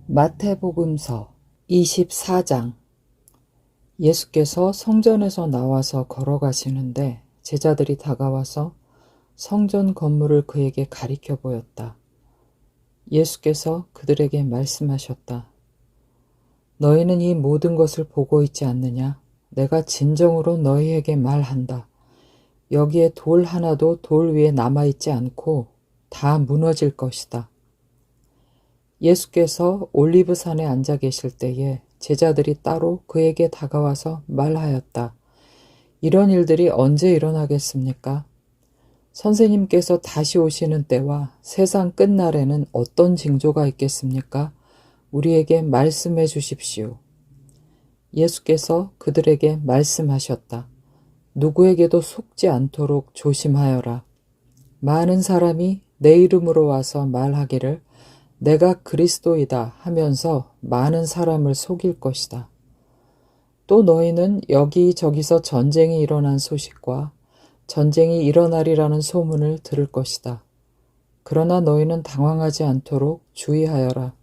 마태복음서 24장. 예수께서 성전에서 나와서 걸어가시는데 제자들이 다가와서 성전 건물을 그에게 가리켜 보였다. 예수께서 그들에게 말씀하셨다. 너희는 이 모든 것을 보고 있지 않느냐? 내가 진정으로 너희에게 말한다. 여기에 돌 하나도 돌 위에 남아있지 않고 다 무너질 것이다. 예수께서 올리브산에 앉아 계실 때에 제자들이 따로 그에게 다가와서 말하였다. 이런 일들이 언제 일어나겠습니까? 선생님께서 다시 오시는 때와 세상 끝날에는 어떤 징조가 있겠습니까? 우리에게 말씀해 주십시오. 예수께서 그들에게 말씀하셨다. 누구에게도 속지 않도록 조심하여라. 많은 사람이 내 이름으로 와서 말하기를 내가 그리스도이다 하면서 많은 사람을 속일 것이다. 또 너희는 여기저기서 전쟁이 일어난 소식과 전쟁이 일어나리라는 소문을 들을 것이다. 그러나 너희는 당황하지 않도록 주의하여라.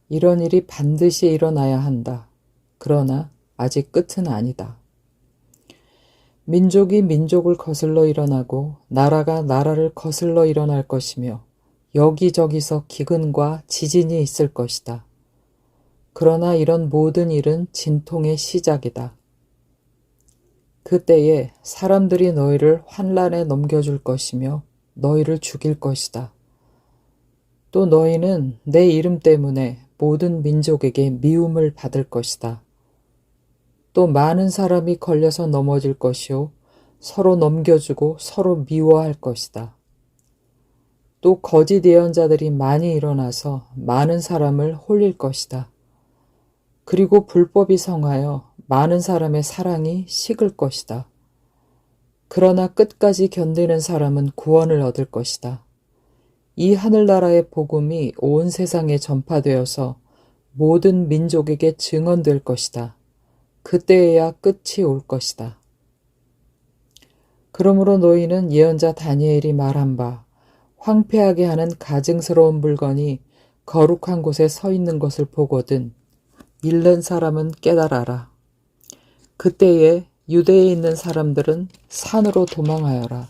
이런 일이 반드시 일어나야 한다. 그러나 아직 끝은 아니다. 민족이 민족을 거슬러 일어나고 나라가 나라를 거슬러 일어날 것이며 여기저기서 기근과 지진이 있을 것이다. 그러나 이런 모든 일은 진통의 시작이다. 그때에 사람들이 너희를 환란에 넘겨줄 것이며 너희를 죽일 것이다. 또 너희는 내 이름 때문에 모든 민족에게 미움을 받을 것이다. 또 많은 사람이 걸려서 넘어질 것이요 서로 넘겨주고 서로 미워할 것이다. 또 거짓 예언자들이 많이 일어나서 많은 사람을 홀릴 것이다. 그리고 불법이 성하여 많은 사람의 사랑이 식을 것이다. 그러나 끝까지 견디는 사람은 구원을 얻을 것이다. 이 하늘나라의 복음이 온 세상에 전파되어서 모든 민족에게 증언될 것이다. 그때에야 끝이 올 것이다. 그러므로 너희는 예언자 다니엘이 말한 바 황폐하게 하는 가증스러운 물건이 거룩한 곳에 서 있는 것을 보거든 잃는 사람은 깨달아라. 그때에 유대에 있는 사람들은 산으로 도망하여라.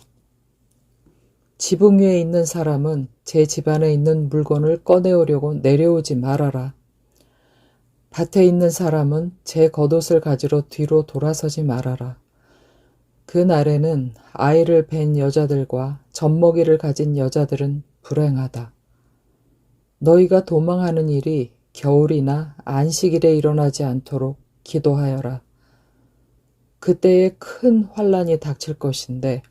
지붕 위에 있는 사람은 제 집안에 있는 물건을 꺼내오려고 내려오지 말아라. 밭에 있는 사람은 제 겉옷을 가지러 뒤로 돌아서지 말아라. 그 날에는 아이를 뵌 여자들과 젖먹이를 가진 여자들은 불행하다. 너희가 도망하는 일이 겨울이나 안식일에 일어나지 않도록 기도하여라. 그때에 큰 환란이 닥칠 것인데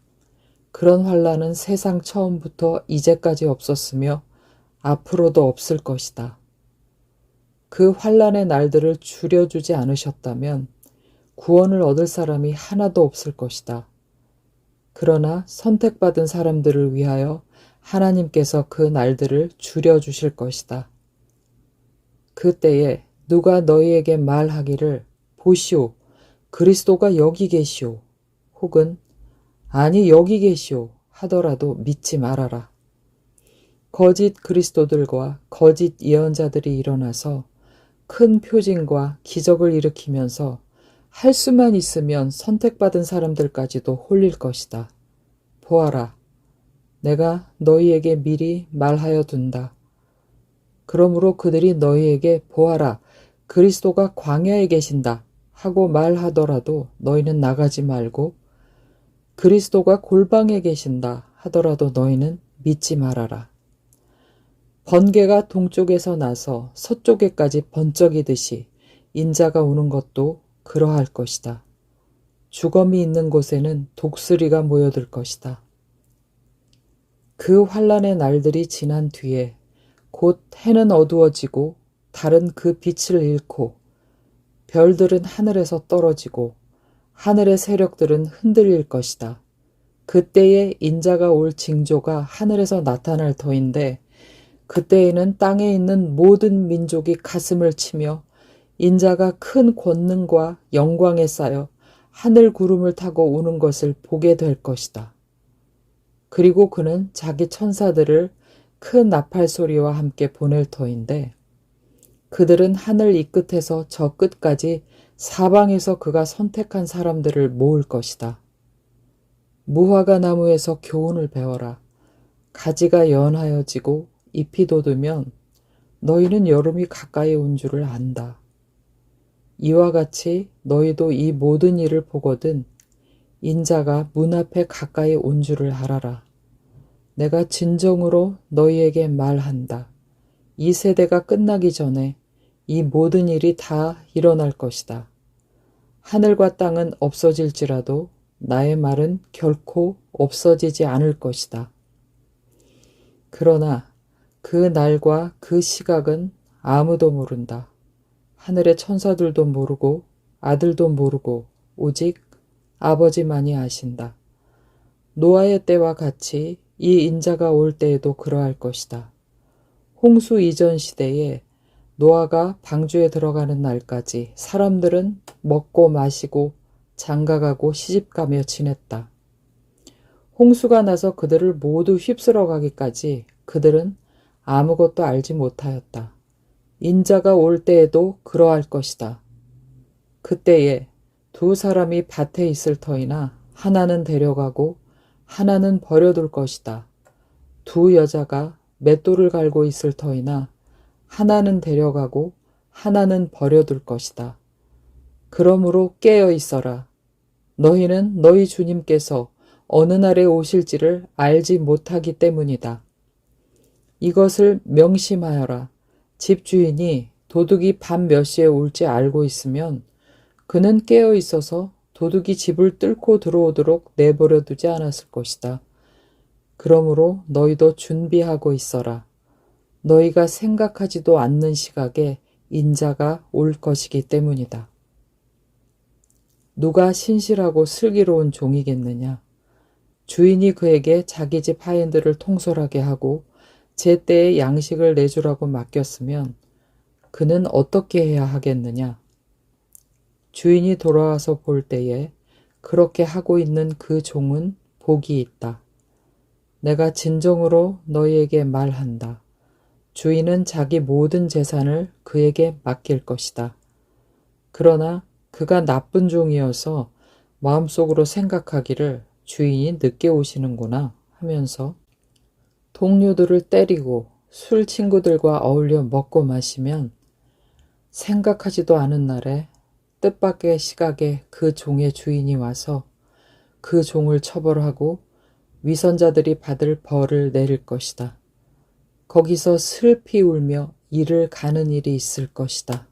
그런 환란은 세상 처음부터 이제까지 없었으며 앞으로도 없을 것이다. 그 환란의 날들을 줄여주지 않으셨다면 구원을 얻을 사람이 하나도 없을 것이다. 그러나 선택받은 사람들을 위하여 하나님께서 그 날들을 줄여주실 것이다. 그때에 누가 너희에게 말하기를 보시오, 그리스도가 여기 계시오, 혹은 아니 여기 계시오 하더라도 믿지 말아라. 거짓 그리스도들과 거짓 예언자들이 일어나서 큰 표징과 기적을 일으키면서 할 수만 있으면 선택받은 사람들까지도 홀릴 것이다. 보아라, 내가 너희에게 미리 말하여 둔다. 그러므로 그들이 너희에게 보아라, 그리스도가 광야에 계신다 하고 말하더라도 너희는 나가지 말고 그리스도가 골방에 계신다 하더라도 너희는 믿지 말아라. 번개가 동쪽에서 나서 서쪽에까지 번쩍이듯이 인자가 오는 것도 그러할 것이다. 주검이 있는 곳에는 독수리가 모여들 것이다. 그 환란의 날들이 지난 뒤에 곧 해는 어두워지고 달은 그 빛을 잃고 별들은 하늘에서 떨어지고 하늘의 세력들은 흔들릴 것이다. 그때에 인자가 올 징조가 하늘에서 나타날 터인데 그때에는 땅에 있는 모든 민족이 가슴을 치며 인자가 큰 권능과 영광에 쌓여 하늘 구름을 타고 오는 것을 보게 될 것이다. 그리고 그는 자기 천사들을 큰 나팔 소리와 함께 보낼 터인데 그들은 하늘 이 끝에서 저 끝까지 사방에서 그가 선택한 사람들을 모을 것이다. 무화과 나무에서 교훈을 배워라. 가지가 연하여지고 잎이 돋으면 너희는 여름이 가까이 온 줄을 안다. 이와 같이 너희도 이 모든 일을 보거든 인자가 문 앞에 가까이 온 줄을 알아라. 내가 진정으로 너희에게 말한다. 이 세대가 끝나기 전에 이 모든 일이 다 일어날 것이다. 하늘과 땅은 없어질지라도 나의 말은 결코 없어지지 않을 것이다. 그러나 그 날과 그 시각은 아무도 모른다. 하늘의 천사들도 모르고 아들도 모르고 오직 아버지만이 아신다. 노아의 때와 같이 이 인자가 올 때에도 그러할 것이다. 홍수 이전 시대에 노아가 방주에 들어가는 날까지 사람들은 먹고 마시고 장가가고 시집가며 지냈다. 홍수가 나서 그들을 모두 휩쓸어 가기까지 그들은 아무것도 알지 못하였다. 인자가 올 때에도 그러할 것이다. 그때에 두 사람이 밭에 있을 터이나 하나는 데려가고 하나는 버려둘 것이다. 두 여자가 맷돌을 갈고 있을 터이나 하나는 데려가고 하나는 버려둘 것이다. 그러므로 깨어 있어라. 너희는 너희 주님께서 어느 날에 오실지를 알지 못하기 때문이다. 이것을 명심하여라. 집주인이 도둑이 밤 몇 시에 올지 알고 있으면 그는 깨어 있어서 도둑이 집을 뚫고 들어오도록 내버려 두지 않았을 것이다. 그러므로 너희도 준비하고 있어라. 너희가 생각하지도 않는 시각에 인자가 올 것이기 때문이다. 누가 신실하고 슬기로운 종이겠느냐? 주인이 그에게 자기 집 하인들을 통솔하게 하고 제때에 양식을 내주라고 맡겼으면 그는 어떻게 해야 하겠느냐? 주인이 돌아와서 볼 때에 그렇게 하고 있는 그 종은 복이 있다. 내가 진정으로 너희에게 말한다. 주인은 자기 모든 재산을 그에게 맡길 것이다. 그러나 그가 나쁜 종이어서 마음속으로 생각하기를 주인이 늦게 오시는구나 하면서 동료들을 때리고 술 친구들과 어울려 먹고 마시면 생각하지도 않은 날에 뜻밖의 시각에 그 종의 주인이 와서 그 종을 처벌하고 위선자들이 받을 벌을 내릴 것이다. 거기서 슬피 울며 이를 가는 일이 있을 것이다.